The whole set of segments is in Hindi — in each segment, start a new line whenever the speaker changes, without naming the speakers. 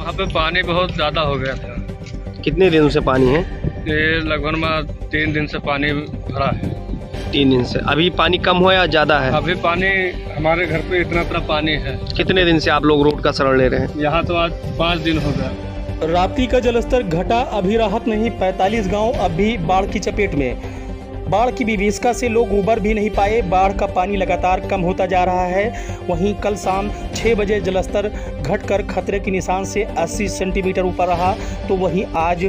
वहाँ पे पानी बहुत ज़्यादा हो गया था।
कितने दिनों से पानी है?
ये लगभग 3 दिन से पानी भरा है।
3 दिन से। अभी पानी कम हुआ या ज़्यादा है?
अभी पानी हमारे घर पे इतना पानी है।
कितने दिन से आप लोग रोड का शरण ले रहे हैं?
यहाँ तो आज 5 दिन हो गया।
राप्ती का जलस्तर घटा, अभी राहत नहीं। 45 गांव अब भी बाढ़ की चपेट में। बाढ़ की विभीषिका से लोग उबर भी नहीं पाए। बाढ़ का पानी लगातार कम होता जा रहा है। वहीं कल शाम 6 बजे जलस्तर घटकर खतरे के निशान से 80 सेंटीमीटर ऊपर रहा, तो वहीं आज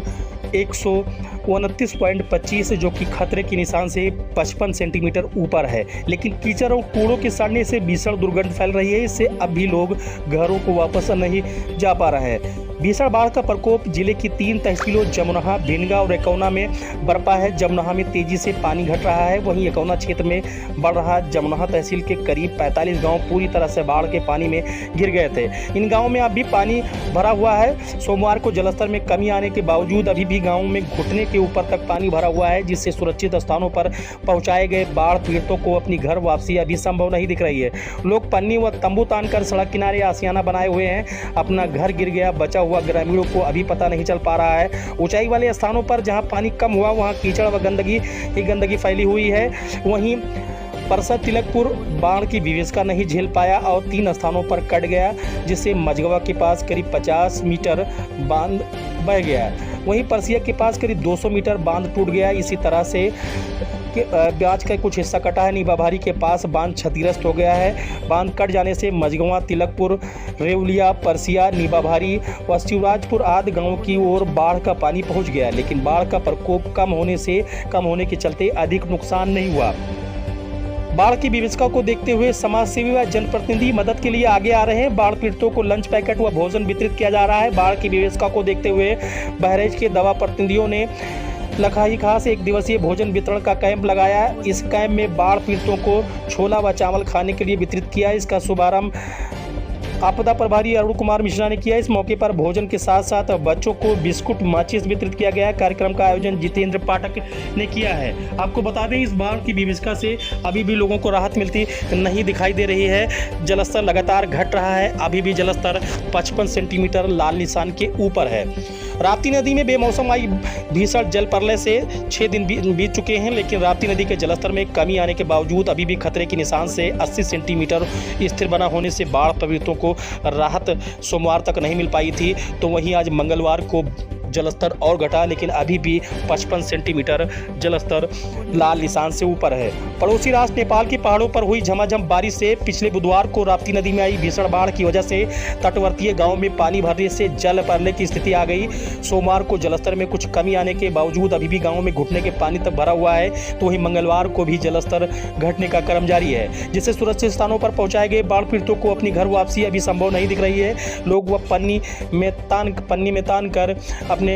129.25 जो कि खतरे के निशान से 55 सेंटीमीटर ऊपर है। लेकिन कीचड़ और कूड़ों के सड़ने से भीषण दुर्गंध फैल रही है। इससे अब भी लोग घरों को वापस नहीं जा पा रहे हैं। भीषण बाढ़ का प्रकोप जिले की 3 तहसीलों जमुनहा, भिनगा और एकौना में बरपा है। जमुनहा में तेजी से पानी घट रहा है, वहीं एकौना क्षेत्र में बढ़ रहा। जमुनहा तहसील के करीब 45 गांव पूरी तरह से बाढ़ के पानी में गिर गए थे। इन गांवों में अब भी पानी भरा हुआ है। सोमवार को जलस्तर में कमी आने के बावजूद अभी भी गाँव में घुटने के ऊपर तक पानी भरा हुआ है, जिससे सुरक्षित स्थानों पर पहुंचाए गए बाढ़ पीड़ितों को अपनी घर वापसी अभी संभव नहीं दिख रही है। लोग पन्नी व तंबू तानकर सड़क किनारे आशियाना बनाए हुए हैं। अपना घर गिर गया, बचा हुआ ग्रामीणों को अभी पता नहीं चल पा रहा है। ऊंचाई वाले स्थानों पर जहां पानी कम हुआ वहां कीचड़ व गंदगी फैली हुई है। वहीं परसद तिलकपुर बाढ़ की विभीषिका नहीं झेल पाया और 3 स्थानों पर कट गया, जिससे मझगवा के पास करीब 50 मीटर बांध बह गया। वहीं परसिया के पास करीब 200 मीटर बांध टूट गया। इसी तरह से ब्याज का कुछ हिस्सा कटा है। नीबाभारी के पास बांध क्षतिग्रस्त हो गया है। बांध कट जाने से मझगवा, तिलकपुर, रेवलिया, परसिया, नीबाभारी व शिवराजपुर आदि गांवों की ओर बाढ़ का पानी पहुंच गया। लेकिन बाढ़ का प्रकोप कम होने के चलते अधिक नुकसान नहीं हुआ। बाढ़ की विभीषिका को देखते हुए समाजसेवी व जनप्रतिनिधि मदद के लिए आगे आ रहे हैं। बाढ़ पीड़ितों को लंच पैकेट व भोजन वितरित किया जा रहा है। बाढ़ की विभीषिका को देखते हुए बहराइच के दवा प्रतिनिधियों ने लखाई खास 1 दिवसीय भोजन वितरण का कैंप लगाया। इस कैंप में बाढ़ पीड़ितों को छोला व चावल खाने के लिए वितरित किया। इसका शुभारंभ आपदा प्रभारी अरुण कुमार मिश्रा ने किया। इस मौके पर भोजन के साथ साथ बच्चों को बिस्कुट, माचिस वितरित किया गया। कार्यक्रम का आयोजन जितेंद्र पाठक ने किया है। आपको बता दें, इस बाढ़ की विभीषिका से अभी भी लोगों को राहत मिलती नहीं दिखाई दे रही है। जलस्तर लगातार घट रहा है। अभी भी जलस्तर 55 सेंटीमीटर लाल निशान के ऊपर है। राप्ती नदी में बेमौसम आई भीषण जल प्रलय से 6 दिन बीत चुके हैं, लेकिन राप्ती नदी के जलस्तर में कमी आने के बावजूद अभी भी खतरे के निशान से 80 सेंटीमीटर स्थिर बना होने से बाढ़ प्रभावितों को राहत सोमवार तक नहीं मिल पाई थी। तो वहीं आज मंगलवार को जलस्तर और घटा, लेकिन अभी भी 55 सेंटीमीटर जलस्तर लाल निशान से ऊपर है। पड़ोसी राष्ट्र नेपाल के पहाड़ों पर हुई झमाझम बारिश से पिछले बुधवार को राप्ती नदी में आई भीषण बाढ़ की वजह से तटवर्तीय गांव में पानी भरने से जल प्रलय की स्थिति आ गई। सोमवार को जलस्तर में कुछ कमी आने के बावजूद अभी भी गाँव में घुटने के पानी तक भरा हुआ है। तो वहीं मंगलवार को भी जलस्तर घटने का क्रम जारी है, जिससे सुरक्षित स्थानों पर पहुंचाए गए बाढ़ पीड़ितों को अपनी घर वापसी अभी संभव नहीं दिख रही है। लोग वह पन्नी में तान कर अपने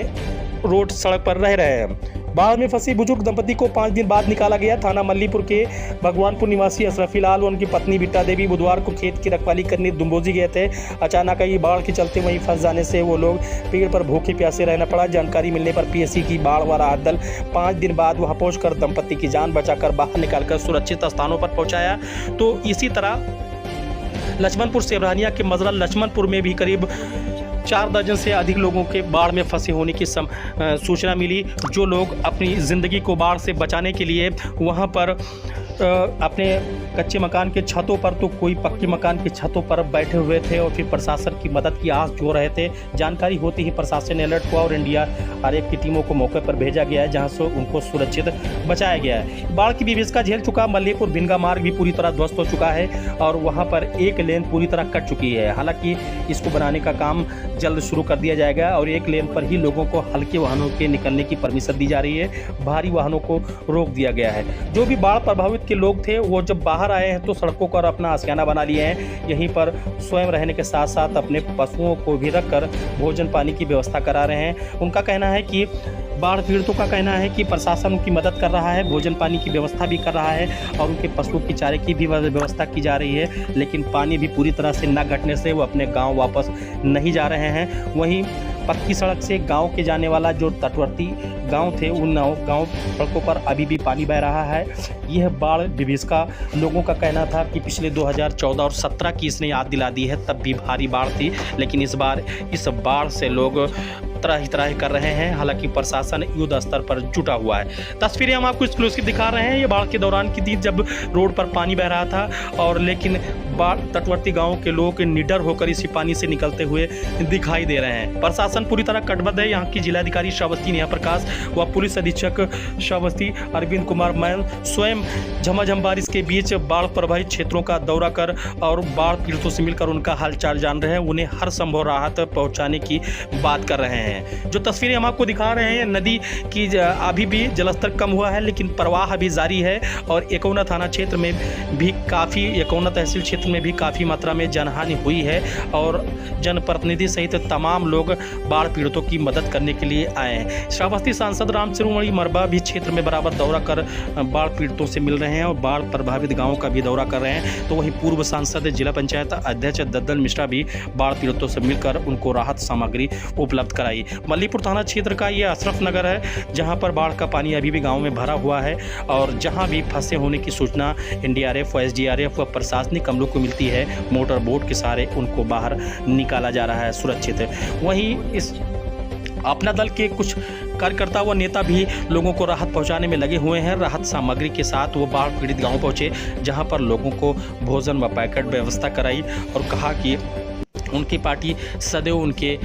रोड सड़क पर रह रहे हैं। बाढ़ में फंसी बुजुर्ग दंपति को 5 दिन बाद निकाला गया। थाना मल्लीपुर के भगवानपुर निवासी अशरफी लाल और उनकी पत्नी बिट्टा देवी बुधवार को खेत की रखवाली करने दुम्बोजी गए थे। अचानक आई बाढ़ के चलते वहीं फंस जाने से वो लोग पेड़ पर भूखे प्यासे रहना पड़ा। जानकारी मिलने पर पीएससी की बाढ़ वाला दल 5 दिन बाद वहां पहुंचकर दंपति की जान बचाकर बाहर निकालकर सुरक्षित स्थानों पर पहुंचाया। तो इसी तरह लक्ष्मणपुर सेवरानिया के मजरा लक्ष्मणपुर में भी करीब 4 दर्जन से अधिक लोगों के बाढ़ में फंसे होने की सूचना मिली। जो लोग अपनी ज़िंदगी को बाढ़ से बचाने के लिए वहां पर अपने कच्चे मकान के छतों पर, तो कोई पक्के मकान के छतों पर बैठे हुए थे और फिर प्रशासन की मदद की आस जो रहे थे। जानकारी होते ही प्रशासन ने अलर्ट हुआ और एनडीआरएफ की टीमों को मौके पर भेजा गया है, जहां से उनको सुरक्षित बचाया गया है। बाढ़ की विभीषिका झेल चुका मल्लीपुर भिनगा मार्ग भी पूरी तरह ध्वस्त हो चुका है और वहां पर एक लेन पूरी तरह कट चुकी है। हालांकि इसको बनाने का काम जल्द शुरू कर दिया जाएगा और एक लेन पर ही लोगों को हल्के वाहनों के निकलने की परमिशन दी जा रही है। भारी वाहनों को रोक दिया गया है। जो भी बाढ़ प्रभावित के लोग थे वो जब बाहर आए हैं तो सड़कों पर अपना आशियाना बना लिए हैं। यहीं पर स्वयं रहने के साथ साथ अपने पशुओं को भी रखकर भोजन पानी की व्यवस्था करा रहे हैं। उनका कहना है कि बाढ़ पीड़ितों का कहना है कि प्रशासन उनकी मदद कर रहा है, भोजन पानी की व्यवस्था भी कर रहा है और उनके पशुओं की चारे की भी व्यवस्था की जा रही है। लेकिन पानी भी पूरी तरह से न घटने से वो अपने गाँव वापस नहीं जा रहे हैं। वहीं पक्की सड़क से गांव के जाने वाला जो तटवर्ती गांव थे उन गांव सड़कों पर अभी भी पानी बह रहा है। यह बाढ़ विभीषिका लोगों का कहना था कि पिछले 2014 और 17 की इसने याद दिला दी है, तब भी भारी बाढ़ थी, लेकिन इस बार इस बाढ़ से लोग त्राही कर रहे हैं। हालांकि प्रशासन युद्ध स्तर पर जुटा हुआ है। तस्वीरें हम आपको एक्सक्लूसिव दिखा रहे हैं। ये बाढ़ के दौरान की थी जब रोड पर पानी बह रहा था और लेकिन बाढ़ तटवर्ती गांव के लोग निडर होकर इसी पानी से निकलते हुए दिखाई दे रहे हैं। प्रशासन पूरी तरह कटिबद्ध है। यहाँ की जिलाधिकारी श्रावस्ती नेहा प्रकाश व पुलिस अधीक्षक श्रावस्ती अरविंद कुमार मैन स्वयं झमाझम बारिश के बीच बाढ़ प्रभावित क्षेत्रों का दौरा कर और बाढ़ पीड़ितों से मिलकर उनका हालचाल जान रहे हैं। उन्हें हर संभव राहत पहुँचाने की बात कर रहे हैं। जो तस्वीरें हम आपको दिखा रहे हैं, नदी की अभी भी जलस्तर कम हुआ है, लेकिन प्रवाह अभी जारी है और एकौना थाना क्षेत्र में भी काफ़ी, एकौना तहसील क्षेत्र में भी काफ़ी मात्रा में जनहानि हुई है और जनप्रतिनिधि सहित तमाम लोग बाढ़ पीड़ितों की मदद करने के लिए आए हैं। श्रावस्ती सांसद राम शिरोमणि मरबा भी क्षेत्र में बराबर दौरा कर बाढ़ पीड़ितों से मिल रहे हैं और बाढ़ प्रभावित गाँवों का भी दौरा कर रहे हैं। तो वहीं पूर्व सांसद जिला पंचायत अध्यक्ष दद्दन मिश्रा भी बाढ़ पीड़ितों से मिलकर उनको राहत सामग्री उपलब्ध कराई। मल्लीपुर थाना क्षेत्र का ये अशरफ नगर है, जहां पर बाढ़ का पानी अभी भी गांव में भरा हुआ है और जहां भी फंसे होने की सूचना एनडीआरएफ व एसडीआरएफ व प्रशासनिक अमलों को मिलती है, मोटर बोट के सहारे उनको बाहर निकाला जा रहा है सुरक्षित। वहीं इस अपना दल के कुछ कार्यकर्ता व नेता भी लोगों को राहत पहुंचाने में लगे हुए हैं। राहत सामग्री के साथ वो बाढ़ पीड़ित गांव पहुंचे, जहां पर लोगों को भोजन व पैकेट व्यवस्था कराई और कहा कि उनकी पार्टी सदैव उनके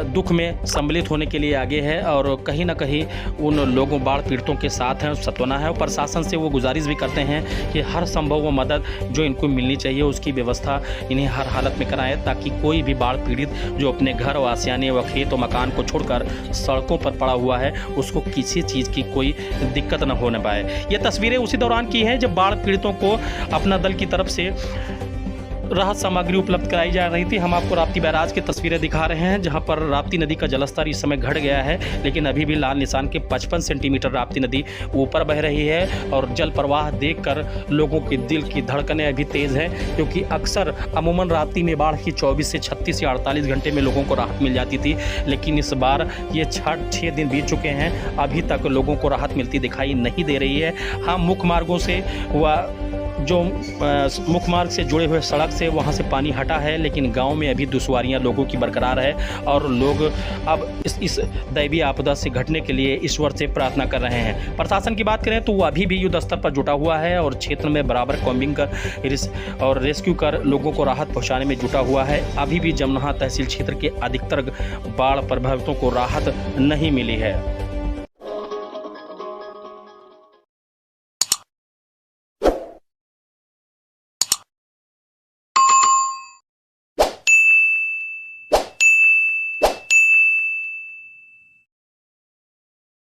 दुख में सम्मिलित होने के लिए आगे है और कहीं ना कहीं उन लोगों बाढ़ पीड़ितों के साथ हैं, सत्वना है। और प्रशासन से वो गुजारिश भी करते हैं कि हर संभव वो मदद जो इनको मिलनी चाहिए उसकी व्यवस्था इन्हें हर हालत में कराएं, ताकि कोई भी बाढ़ पीड़ित जो अपने घर व आसियाने व खेत व मकान को छोड़कर सड़कों पर पड़ा हुआ है उसको किसी चीज़ की कोई दिक्कत न होने पाए। ये तस्वीरें उसी दौरान की हैं जब बाढ़ पीड़ितों को अपना दल की तरफ से राहत सामग्री उपलब्ध कराई जा रही थी। हम आपको राप्ती बैराज की तस्वीरें दिखा रहे हैं, जहां पर राप्ती नदी का जलस्तर इस समय घट गया है, लेकिन अभी भी लाल निशान के 55 सेंटीमीटर राप्ती नदी ऊपर बह रही है और जल प्रवाह देखकर लोगों के दिल की धड़कनें अभी तेज़ हैं, क्योंकि अक्सर अमूमन राप्ती में बाढ़ की 24 से 36 या 48 घंटे में लोगों को राहत मिल जाती थी, लेकिन इस बार ये 6 दिन बीत चुके हैं, अभी तक लोगों को राहत मिलती दिखाई नहीं दे रही है। हाँ, मुख्य मार्गों से व जो मुख्य मार्ग से जुड़े हुए सड़क से वहां से पानी हटा है, लेकिन गांव में अभी दुश्वारियां लोगों की बरकरार है और लोग अब इस दैवीय आपदा से घटने के लिए ईश्वर से प्रार्थना कर रहे हैं। प्रशासन की बात करें तो वो अभी भी युद्ध स्तर पर जुटा हुआ है और क्षेत्र में बराबर कॉम्बिंग कर और रेस्क्यू कर लोगों को राहत पहुँचाने में जुटा हुआ है। अभी भी जमनहा तहसील क्षेत्र के अधिकतर बाढ़ प्रभावितों को राहत नहीं मिली है।